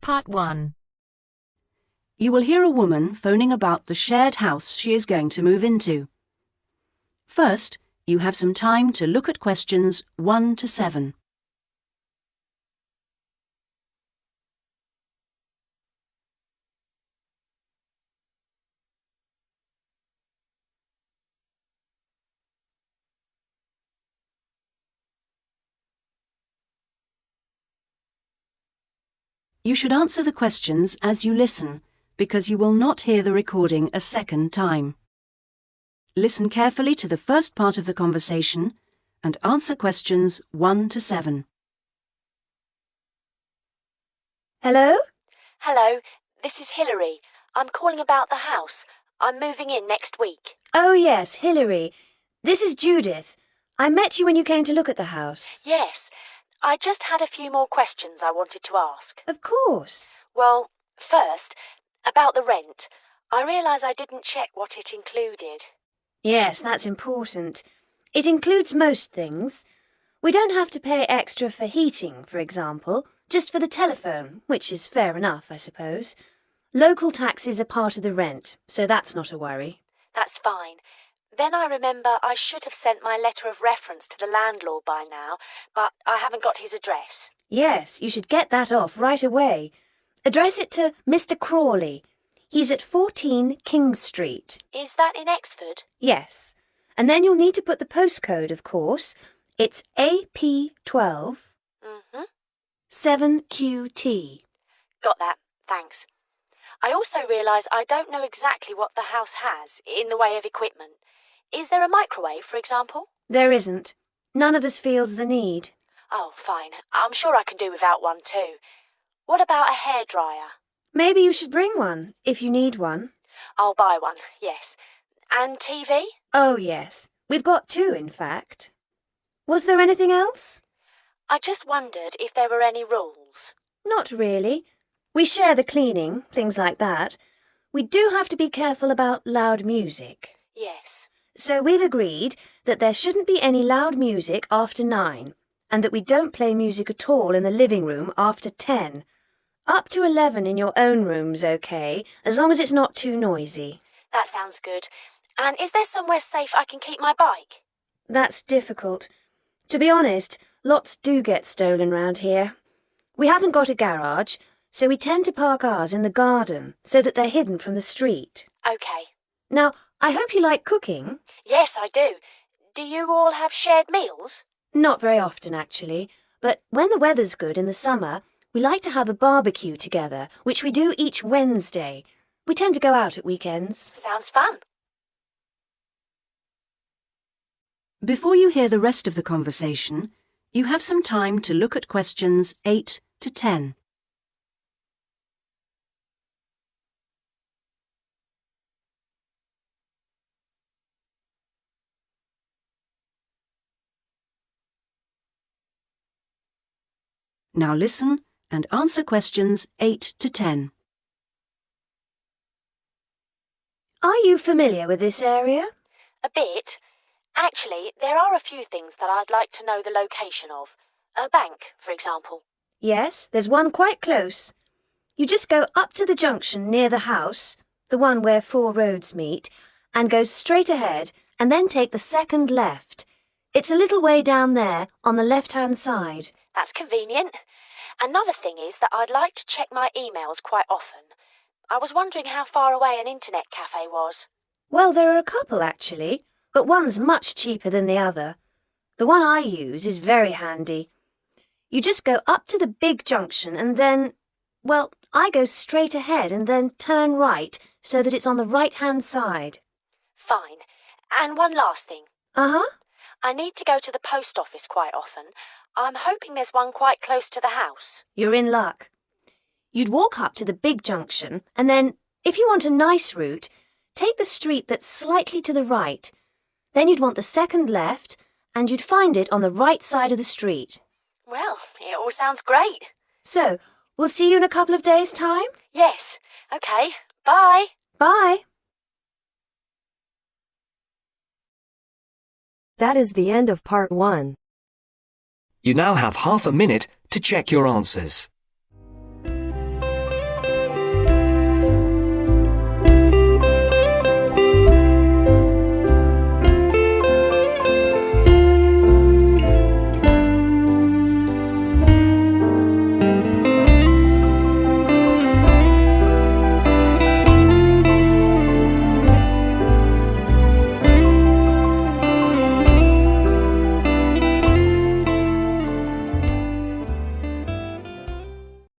Part 1. You will hear a woman phoning about the shared house she is going to move into. First, you have some time to look at questions 1 to 7. You should answer the questions as you listen, because you will not hear the recording a second time. Listen carefully to the first part of the conversation and answer questions 1 to 7. Hello? Hello, this is Hilary. I'm calling about the house. I'm moving in next week. Oh, yes, Hilary. This is Judith. I met you when you came to look at the house. Yes, I just had a few more questions I wanted to ask. Of course. Well, first, about the rent. I realise I didn't check what it included. Yes, that's important. It includes most things. We don't have to pay extra for heating, for example, just for the telephone, which is fair enough, I suppose. Local taxes are part of the rent, so that's not a worry. That's fine. Then I remember I should have sent my letter of reference to the landlord by now, but I haven't got his address. Yes, you should get that off right away. Address it to Mr. Crawley. He's at 14 King Street. Is that in Exford? Yes. And then you'll need to put the postcode, of course. It's AP12 7QT. Got that, thanks. I also realise I don't know exactly what the house has in the way of equipment. Is there a microwave, for example? There isn't. None of us feels the need. Oh, fine. I'm sure I can do without one too. What about a hairdryer? Maybe you should bring one, if you need one. I'll buy one, yes. And TV? Oh, yes. We've got 2, in fact. Was there anything else? I just wondered if there were any rules. Not really. We share the cleaning, things like that. We do have to be careful about loud music. Yes. So we've agreed that there shouldn't be any loud music after 9, and that we don't play music at all in the living room after 10. Up to 11 in your own room's okay, as long as it's not too noisy. That sounds good. And is there somewhere safe I can keep my bike? That's difficult. To be honest, lots do get stolen round here. We haven't got a garage, so we tend to park ours in the garden so that they're hidden from the street. OK. Now, I hope you like cooking. Yes, I do. Do you all have shared meals? Not very often, actually, but when the weather's good in the summer, we like to have a barbecue together, which we do each Wednesday. We tend to go out at weekends. Sounds fun. Before you hear the rest of the conversation, you have some time to look at questions 8 to 10. Now listen and answer questions 8 to 10. Are you familiar with this area? A bit. Actually, there are a few things that I'd like to know the location of. A bank, for example. Yes, there's one quite close. You just go up to the junction near the house, the one where 4 roads meet, and go straight ahead and then take the second left. It's a little way down there on the left-hand side. That's convenient. Another thing is that I'd like to check my emails quite often. I was wondering how far away an internet cafe was. Well, there are a couple, actually, but one's much cheaper than the other. The one I use is very handy. You just go up to the big junction and then, well, I go straight ahead and then turn right so that it's on the right-hand side. Fine. And one last thing. Uh-huh. I need to go to the post office quite often. I'm hoping there's one quite close to the house. You're in luck. You'd walk up to the big junction and then, if you want a nice route, take the street that's slightly to the right. Then you'd want the second left and you'd find it on the right side of the street. Well, it all sounds great. So, we'll see you in a couple of days' time? Yes. OK. Bye. Bye. That is the end of part 1. You now have half a minute to check your answers.